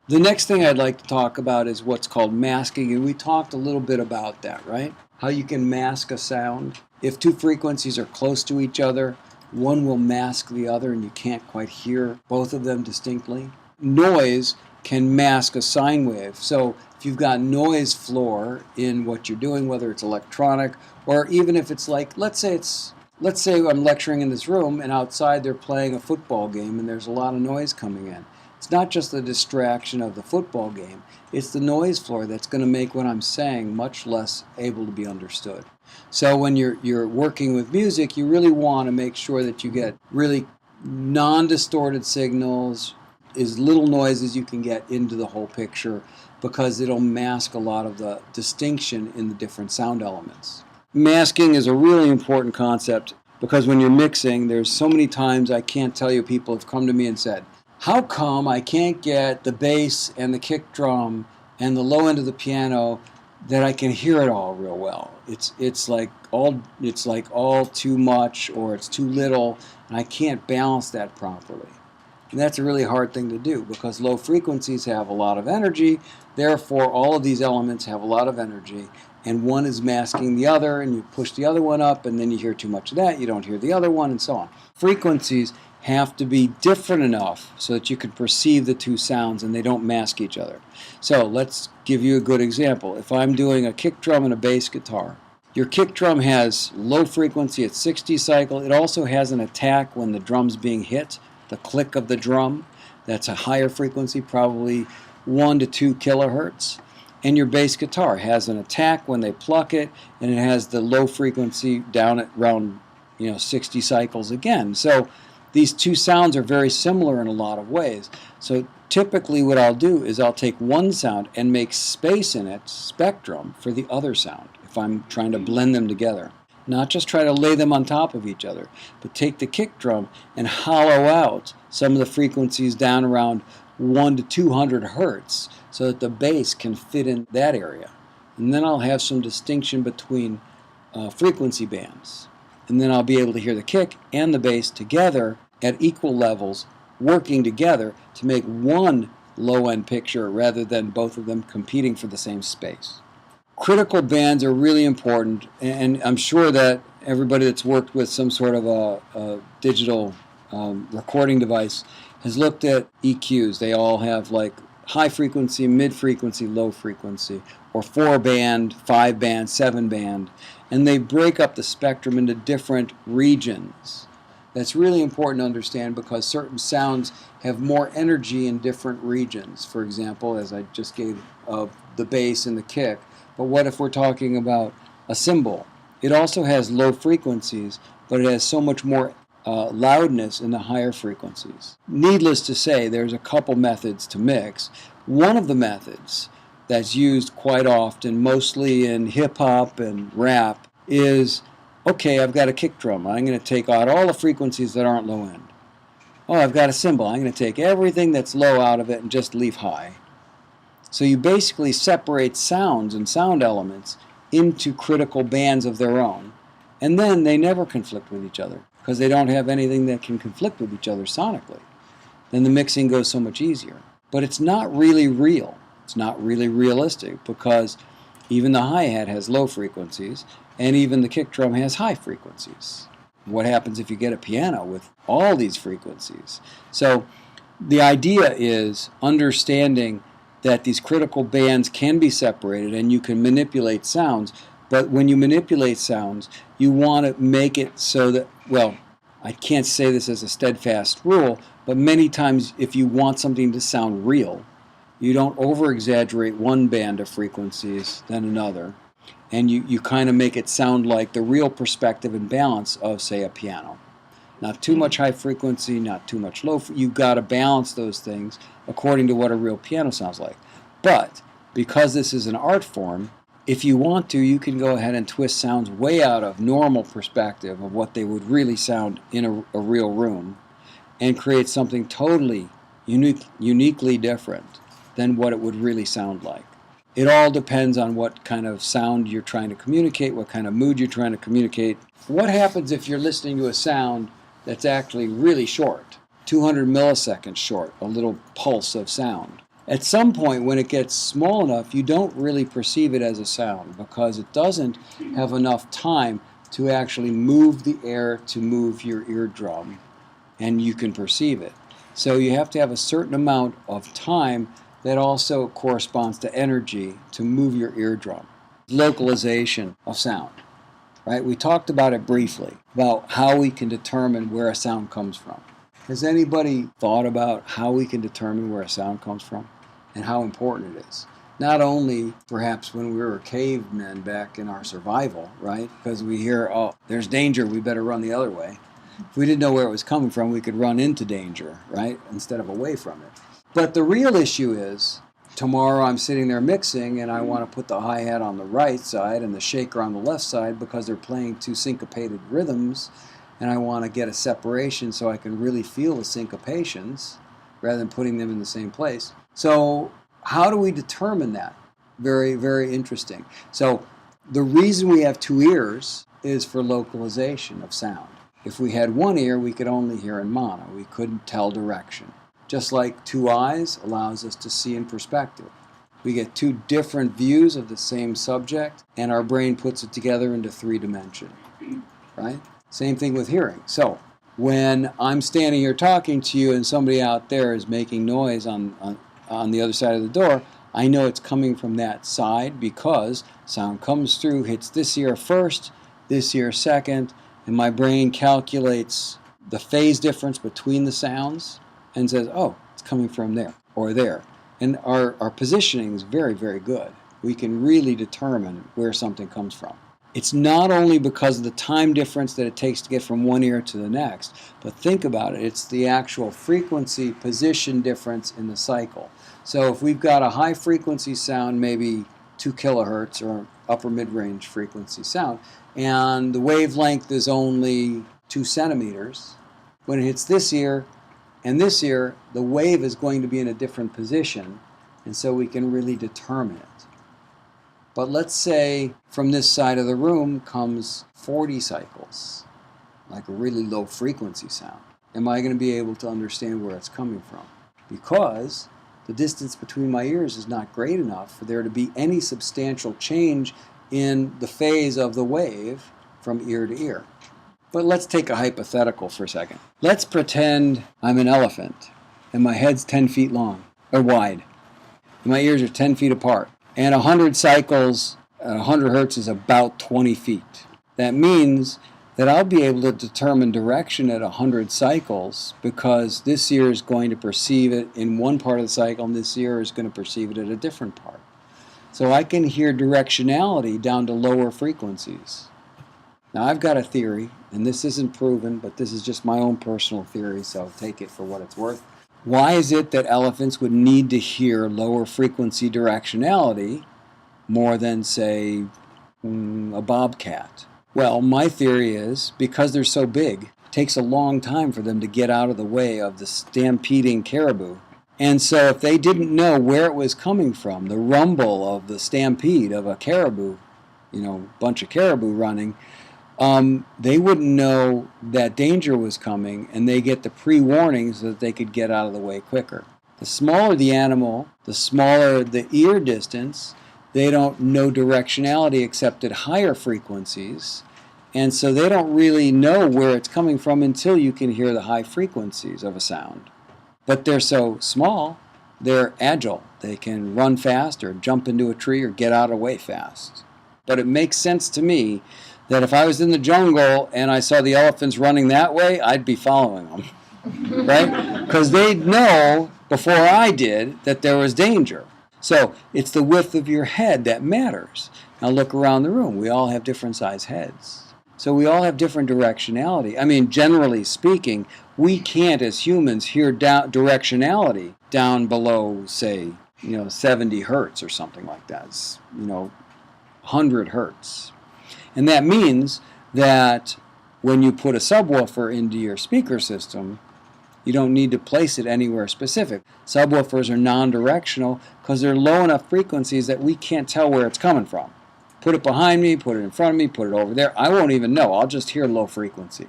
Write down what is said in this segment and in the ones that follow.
The next thing I'd like to talk about is what's called masking, and we talked a little bit about that, right? How you can mask a sound. If two frequencies are close to each other, one will mask the other and you can't quite hear both of them distinctly. Noise can mask a sine wave. So if you've got noise floor in what you're doing, whether it's electronic or even if it's like, let's say I'm lecturing in this room and outside they're playing a football game and there's a lot of noise coming in. It's not just the distraction of the football game, it's the noise floor that's going to make what I'm saying much less able to be understood. So when you're working with music, you really want to make sure that you get really non-distorted signals, as little noise as you can get into the whole picture, because it'll mask a lot of the distinction in the different sound elements. Masking is a really important concept because when you're mixing, there's so many times I can't tell you, people have come to me and said, how come I can't get the bass and the kick drum and the low end of the piano that I can hear it all real well? It's like all too much, or it's too little, and I can't balance that properly. And that's a really hard thing to do because low frequencies have a lot of energy. Therefore, all of these elements have a lot of energy, and one is masking the other, and you push the other one up, and then you hear too much of that, you don't hear the other one, and so on. Frequencies have to be different enough so that you can perceive the two sounds and they don't mask each other. So let's give you a good example. If I'm doing a kick drum and a bass guitar, your kick drum has low frequency at 60 cycle. It also has an attack when the drum's being hit, the click of the drum. That's a higher frequency, probably 1 to 2 kilohertz. And your bass guitar has an attack when they pluck it, and it has the low frequency down at around 60 cycles again. So these two sounds are very similar in a lot of ways. So typically what I'll do is I'll take one sound and make space in it, spectrum, for the other sound if I'm trying to blend them together. Not just try to lay them on top of each other, but take the kick drum and hollow out some of the frequencies down around 1 to 200 hertz so that the bass can fit in that area. And then I'll have some distinction between frequency bands. And then I'll be able to hear the kick and the bass together at equal levels, working together to make one low-end picture rather than both of them competing for the same space. Critical bands are really important, and I'm sure that everybody that's worked with some sort of a digital recording device has looked at EQs. They all have like high frequency, mid frequency, low frequency, or 4-band, 5-band, 7-band, and they break up the spectrum into different regions. That's really important to understand because certain sounds have more energy in different regions. For example, as I just gave the bass and the kick, but what if we're talking about a cymbal? It also has low frequencies, but it has so much more loudness in the higher frequencies. Needless to say, there's a couple methods to mix. One of the methods that's used quite often, mostly in hip-hop and rap, is, okay, I've got a kick drum. I'm going to take out all the frequencies that aren't low end. Oh, I've got a cymbal. I'm going to take everything that's low out of it and just leave high. So you basically separate sounds and sound elements into critical bands of their own. And then they never conflict with each other because they don't have anything that can conflict with each other sonically. Then the mixing goes so much easier. But it's not really real. It's not really realistic because even the hi-hat has low frequencies and even the kick drum has high frequencies. What happens if you get a piano with all these frequencies? So the idea is understanding that these critical bands can be separated and you can manipulate sounds, but when you manipulate sounds, you want to make it so that, well, I can't say this as a steadfast rule, but many times if you want something to sound real, you don't over-exaggerate one band of frequencies than another, and you kind of make it sound like the real perspective and balance of, say, a piano. Not too much high frequency, not too much low. You've got to balance those things according to what a real piano sounds like. But because this is an art form, if you want to, you can go ahead and twist sounds way out of normal perspective of what they would really sound in a real room and create something totally uniquely different than what it would really sound like. It all depends on what kind of sound you're trying to communicate, what kind of mood you're trying to communicate. What happens if you're listening to a sound that's actually really short, 200 milliseconds short, a little pulse of sound? At some point, when it gets small enough, you don't really perceive it as a sound because it doesn't have enough time to actually move the air to move your eardrum, and you can perceive it. So you have to have a certain amount of time that also corresponds to energy to move your eardrum. Localization of sound, right? We talked about it briefly, about how we can determine where a sound comes from. Has anybody thought about how we can determine where a sound comes from and how important it is? Not only perhaps when we were cavemen back in our survival, right? Because we hear, oh, there's danger, we better run the other way. If we didn't know where it was coming from, we could run into danger, right? Instead of away from it. But the real issue is, tomorrow I'm sitting there mixing and I want to put the hi-hat on the right side and the shaker on the left side because they're playing two syncopated rhythms, and I want to get a separation so I can really feel the syncopations rather than putting them in the same place. So how do we determine that? Very, very interesting. So the reason we have two ears is for localization of sound. If we had one ear, we could only hear in mono. We couldn't tell direction. Just like two eyes allows us to see in perspective. We get two different views of the same subject, and our brain puts it together into 3 dimensions, right? Same thing with hearing. So when I'm standing here talking to you and somebody out there is making noise on the other side of the door, I know it's coming from that side because sound comes through, hits this ear first, this ear second, and my brain calculates the phase difference between the sounds and says, oh, it's coming from there or there. And our positioning is very, very good. We can really determine where something comes from. It's not only because of the time difference that it takes to get from one ear to the next, but think about it. It's the actual frequency position difference in the cycle. So if we've got a high frequency sound, maybe 2 kilohertz or upper mid-range frequency sound, and the wavelength is only 2 centimeters, when it hits this ear and this ear, the wave is going to be in a different position, and so we can really determine it. But let's say from this side of the room comes 40 cycles, like a really low frequency sound. Am I going to be able to understand where it's coming from? Because the distance between my ears is not great enough for there to be any substantial change in the phase of the wave from ear to ear. But let's take a hypothetical for a second. Let's pretend I'm an elephant and my head's 10 feet long or wide and my ears are 10 feet apart. And 100 cycles at 100 hertz is about 20 feet. That means that I'll be able to determine direction at 100 cycles because this ear is going to perceive it in one part of the cycle and this ear is going to perceive it at a different part. So I can hear directionality down to lower frequencies. Now I've got a theory, and this isn't proven, but this is just my own personal theory, so take it for what it's worth. Why is it that elephants would need to hear lower frequency directionality more than, say, a bobcat? Well, my theory is because they're so big, it takes a long time for them to get out of the way of the stampeding caribou. And so if they didn't know where it was coming from, the rumble of the stampede of a caribou, bunch of caribou running, they wouldn't know that danger was coming, and they get the pre-warning so that they could get out of the way quicker. The smaller the animal, the smaller the ear distance, they don't know directionality except at higher frequencies, and so they don't really know where it's coming from until you can hear the high frequencies of a sound. But they're so small, they're agile. They can run fast or jump into a tree or get out of the way fast. But it makes sense to me that if I was in the jungle and I saw the elephants running that way, I'd be following them, right? Because they'd know before I did that there was danger. So it's the width of your head that matters. Now look around the room. We all have different size heads. So we all have different directionality. I mean, generally speaking, we can't as humans hear directionality down below, say, 70 hertz or something like that. It's, 100 hertz. And that means that when you put a subwoofer into your speaker system, you don't need to place it anywhere specific. Subwoofers are non-directional because they're low enough frequencies that we can't tell where it's coming from. Put it behind me, put it in front of me, put it over there. I won't even know. I'll just hear low frequency.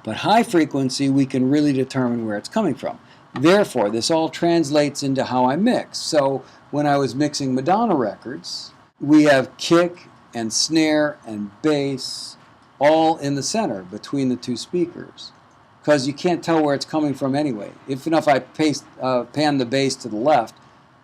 But high frequency, we can really determine where it's coming from. Therefore, this all translates into how I mix. So when I was mixing Madonna records, we have kick and snare and bass all in the center between the two speakers, because you can't tell where it's coming from anyway. If I pan the bass to the left,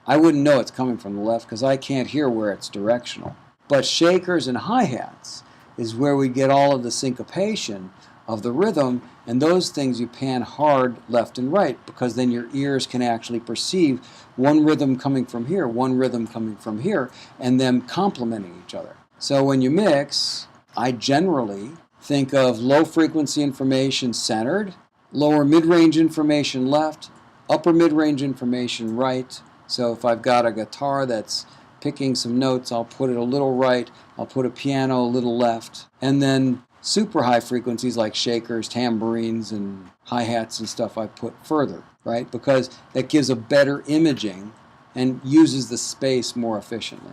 I wouldn't know it's coming from the left because I can't hear where it's directional. But shakers and hi-hats is where we get all of the syncopation of the rhythm, and those things you pan hard left and right, because then your ears can actually perceive one rhythm coming from here, one rhythm coming from here, and them complementing each other. So when you mix, I generally think of low frequency information centered, lower mid-range information left, upper mid-range information right. So if I've got a guitar that's picking some notes, I'll put it a little right, I'll put a piano a little left, and then super high frequencies like shakers, tambourines, and hi-hats and stuff I put further, right? Because that gives a better imaging and uses the space more efficiently.